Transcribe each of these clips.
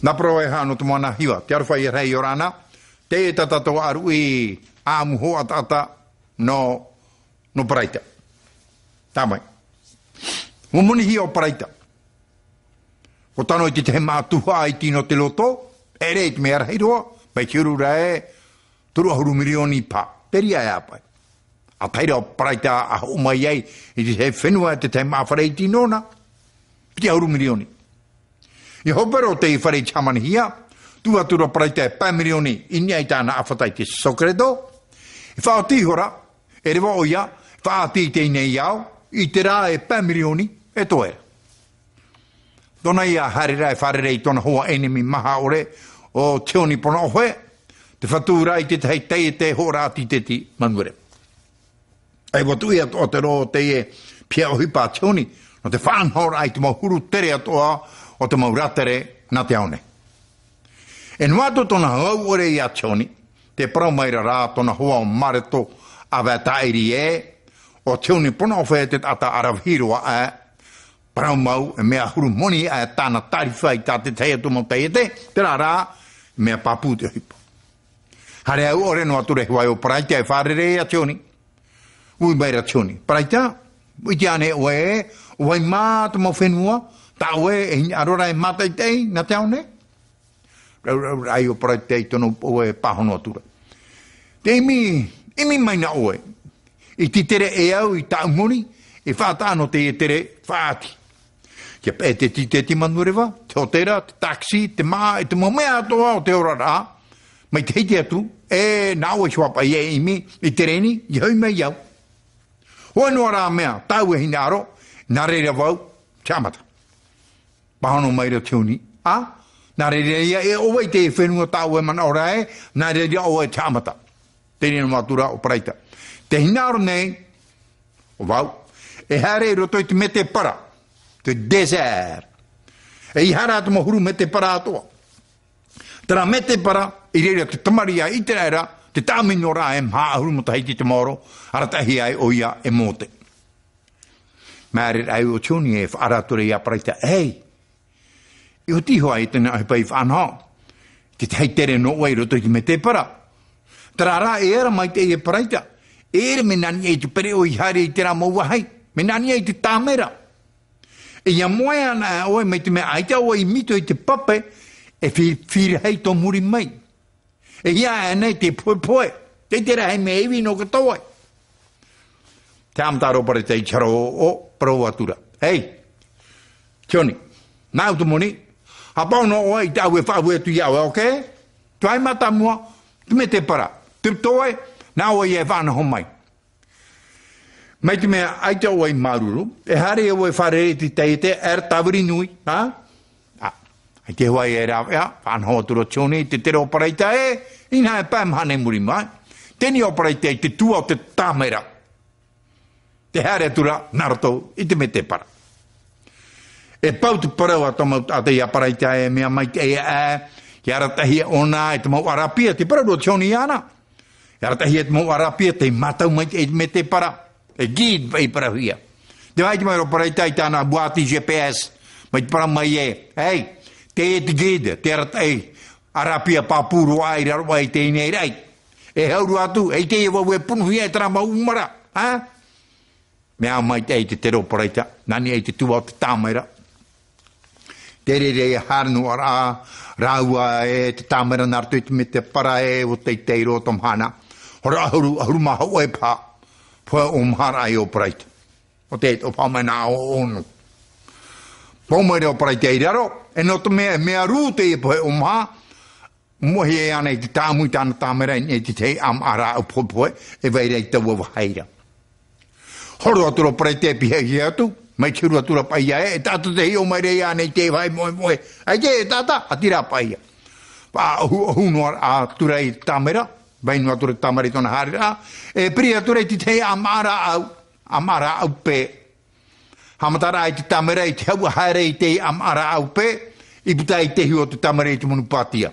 Na pro e hano tu mana hiwa. Te arwhai e rei orana. Te tatato aru i amuho atata no paraita. Tamai. Mumuni hi o paraita. O tano i te he mātuha i tino te loto. E rei te mea rahiroa. Pai kiuru rae. Turu ahuru milioni pa. Peria e apai. A taira o paraita a umai ei. I te he whenua te te mawharei tinona. Piti ahuru milioni. I hopero te i wharei chamani hia. Tua tura paraita e pa milioni. Inia i tāna awhatai te sokredo. I whao tihora. E rewa o ia. Wha ti te nei au. I te rā e pa milioni. E toera. Tona ia harira e wharerei tona hoa enemi maha ore. O teoni pona ohe. Te whatura i te tei te te horati te ti manuere. Ai watu ia o te ro te e pia o hipa teoni. No te whanhora ai te mahuru tere atoa o te mauratere na te aone. E nuato tona hau ore ia teoni. Te paraumaira rā tona hoa o mareto a wetairi e. O teoni pona ohe te ata arawhiroa e. Paraumau e mea huru moni e tāna tarifai tā te teia tumo te te rā mea papu te hipa. Hare au ore no ature huai o paraita e wharere a teoni. Ui meira teoni. Paraita, ui te ane oe, oe mā te mau whenua, tā oe e arora e mātai tei na te aone. Ai o paraita i tono oe pahono atura. Te imi maina oe. I ti tere e au i tā umoni, e whātāno te e tere whāti. Kia pē te ti manurewa, te hotera, te taxi, te mā, e te momea atoa o te ora rā. Mai te heiti atu, e nāua shuapa i e imi, i te reni, i hui mai iau. Hoa noa rā mea, tau e hina aro, nā reira wau, te amata. Pahano mai reo teuni, nā reira ia, e oa i te whenua tau e mana ora e, nā reira oa e te amata. Te rena matura o paraita. Te hina aro nei, o wau, e hare roto i te mete para, te desert. E i hara atu mahuru mete para atoa. Tera mete para, i reira te tamaria i te reira, te tāmino rā e mha ahuru mo tahiti te moro, aratahi ai o ia e mote. Mēre ai o tūni e wharature ia paraita, hei, i o tiho ai tēnā he pai whanau, te hei tere no wai roto i te mete para. Tera rā e era mai te e paraita, e ere me nani e te pere o i haere i tērā maua hei, me nani e te tāmera. E ia moe ana oe mai te mea aita oe i mito i te pape e whiri hei tō muri mai. E ia anei te poe, te tera hei me ewi no katoa. Te amataro pare te charo o parau atura. Hei, tioni, nāu tu moni, hapau no oe i te au e whaau e tu iau, ok? Tu ai mata mua, tu me te para. Tu toe, nā oe i e whanaho mai. Mai te mea aita oe i maruru, e hare oe whare te teite, er tawiri nui, ai te huai e rawea, whanho atura tioni, te tere operaita e, ina e pēm hane muri mai. Teni operaita e te tua o te tāmera. Te hare atura naroto i te me te para. E pau te parau a tomau a te operaita e mea mai te ki aratahi ona e te mau arapia, te parau o tioni ana. E aratahi e te mau arapia, te matau mai te me te para. E gid vai para hia. Te vai te mai operaita i tāna buati GPS, mai te para mai e, hei, te e te gid, te aratai, arapia papuru ai rarwa i te inei rei. E hauru atu, e te e wau e punu hia e tarama umara, Mea mai te te operaita, nani e te tua o te tāmaira. Te re e harnu ara, raua e te tāmaira nartu i te me te para e o te teiro o tomhana. Hora ahuru maha oe pā. Pua o mhara i operaita. O te o pāmena o onu. Pōmere operaita i raro. E no te mea rūte i pua o mha. Mohi e ana i te tāmui tāna tāmera i te te am ara o popoe. E veirei te wawa haira. Horo atura operaita e pihe ki atu. Mai tiru atura paia e. E tātu te hi o mai rei ana i te vai moe moe. Ai te e tāta atira paia. Pā hunu a tura i tāmera. Vainu ature tamari tona harira, e pri ature ti te amara au pe. Hamatara i te tamara i te hau haere i te amara au pe, i puta i te hiu o te tamara i te monupatia.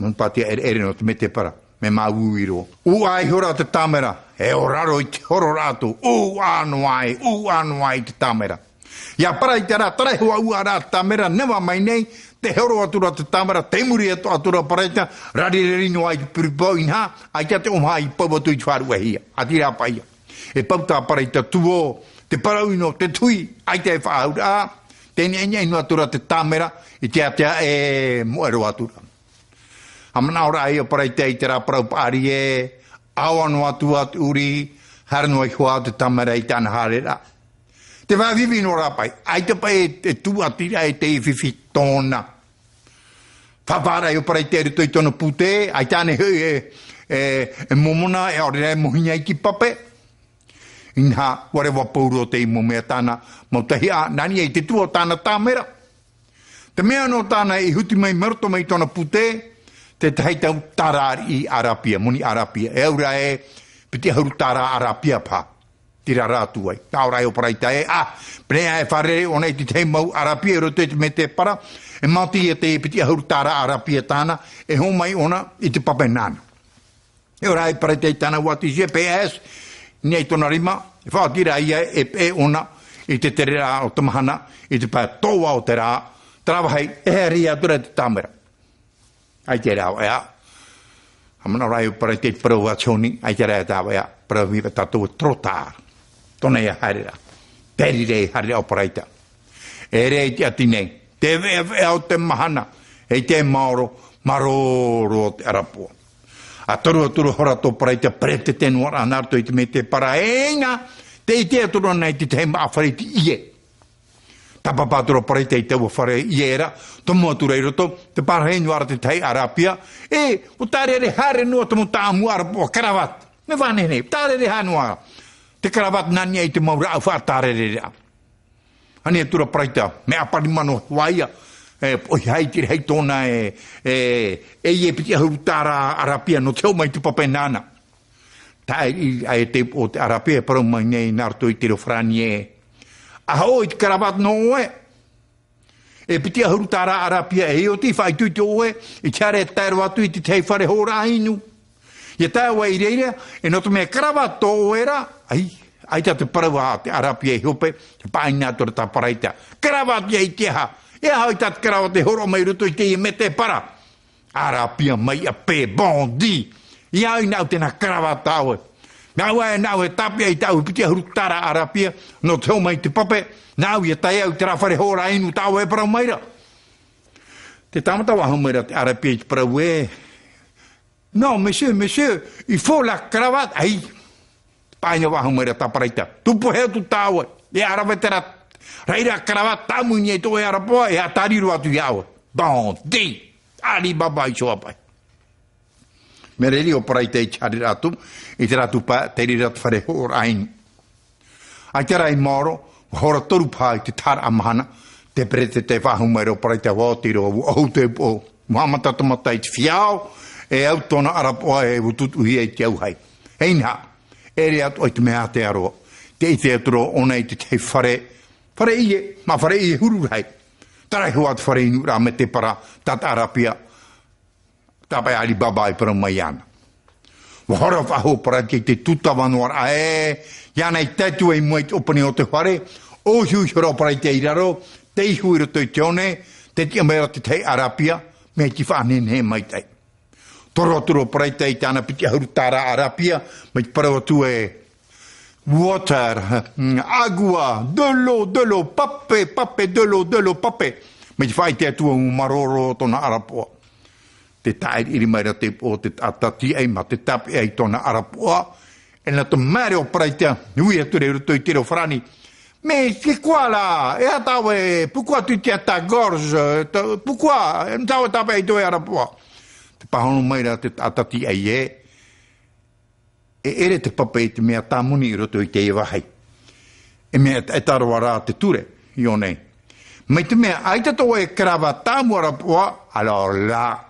Monupatia ere no te me te para, me mau uiro. Ai hora te tamara, e o raro i te horo rato, anu ai te tamara. Ia para i te rā, tarai hoa ua rā tamara, newa mai nei, te hero atura te tamara, te muri atura paraita, rari no ai piripo inha, ai te omai papa tui wharu hia, atira paia. E pauta paraita tuo, te parauino, te tui, ai te whaura, te nenya ino atura te tamera, i te atea e moero atura. Amana ora ai paraita i te raparau paari e, awano atu uri, harano ai hoa te tamera i tana harera. Te wavivi no rapai, ai te pai e tu atira e te iwhiwhi tōna. Whawara e oparai te rito i tōna pute, ai tāne hui e momona e ore rei mohinya i ki pape. Inha, ware wapauro te i momea tāna, mautahi a nani e te tua tāna tāmera. Te mea no tāna i huti mai maroto mai tōna pute, te taitau tāra i Arapia, moni Arapia. E aura e, piti hauru tāra Arapia pā. Tira rātu ai. Tāora e oparai tae, prea e whare, ona i te mau Arapia, roto e te me te para, e mauti e te piti ahuru tāra Arapia tāna, e ho mai ona i te pape nāna. E ora e parai te tāna wati GPS, nei tōna rima, e whaatira ia e ona, i te tere rā o tamahana, i te pā tōwa o te rā, trawahai, e heri atura te tāmera. Ai te rā, ea. Amana rai o parai te parau a choni, ai te rā e tāwa, ea, parau hiwa tātou trotāra. Tōna ia harera. Peri rei harera o paraita. E rei te ati nei. Te vea au te mahana. E te maoro, maroro o te arapua. A toru hora tō paraita prete te nuara anarto i te me te para einga. Te i te aturu nei te te maawhare te ie. Tapapaturo paraita i te whare iera. Tomo atura i roto. Te parahei nuara te tei Arapia. E, o tāre re hare nua tomo tāmu arapua. Karavat. Me vane nei. Tāre re hanuara. Te karavat nani ai te maura au whaatare re rea. Ani e tura praita, me apari mano waia, oi hai tiri hei tōna e piti ahuru tāra Arapia, no te mai te pape nana. Tai ai te o te Arapia, parau mai nei narto i te rofrani e. Aho i te karavat no oe. E piti ahuru tāra Arapia, e o ti whai tui te oe, i tiare e tairu atu i te tei whare hora inu. Ia tā ua i reira, e noto mea karavat tō oera, ai tā te parau a te Arapia i hope, te pāina atura tā paraita. Karavat ia i te ha, e hau i tā te karavat te horo mai ruto i te i me te para. Arapia mai a pē bondi, i au i nau tēnā karavat tāwe. Nau e nau e tapia i tāu piti ahuru tāra Arapia, no te mai te pape, nau i a tai au te rāwhare hora inu tāwe e parau maira. Te tamata wahu maira te Arapia i te parau e, non, monsieur, il faut la cravate. Ai, paina wahu maira taparaita. Tupu heo tu tāua. E aravetera. Reira cravate tamu ni e tō e arapoa e a tariru atu iaua. Bondi. Ali baba i soa pai. Me reri o paraita i chari ratu. I te ratu pa, te ri ratu whare hora aini. Ai te rai moro, hora toru pa i te tara amahana. Te prete te wahu maira o paraita wātiro au te po. Muhamata tamata i te whiao. E au tōna arapoa e wututu hi e te au hai. Heinha, e re atu ai te mea te aroa. Te i te aturo ona i te te whare ie, ma whare ie huru hai. Tarai hua te whare inu rā me te para tata Arapia. Tāpai Alibaba i para mai ana. Wahora whaho para ki te tuta wanuara e, iana i tatu e mua i te opani o te whare, o hui hura para i te iraro, te ihu i roto i te one, te tia mera te te Arapia, me ki whanen he mai tei. Toro paraita i tāna piti ahuru tāra Arapia, mai parau atu e water, agua, de l'eau, pape, de l'eau, pape. Mai whai te atua maroro tōna Arapoa. Te tae iri mai rate o te atati ei ma te tape ei tōna Arapoa. E na to mare o paraita, hui atu re ruto i te reo whrani. Mais c'est quoi là? E atawe, pourquoi tu tiens ta gorge? Pourquoi? E mtawe tape ei tō e Arapoa. Pahono mai rā te atati ai e ere te pape i te mea tāmuni i roto i te iwahai. E mea e taroa rā te ture, i o nei. Mai te mea, ai te tō e karawa tāmuara poa, ala la,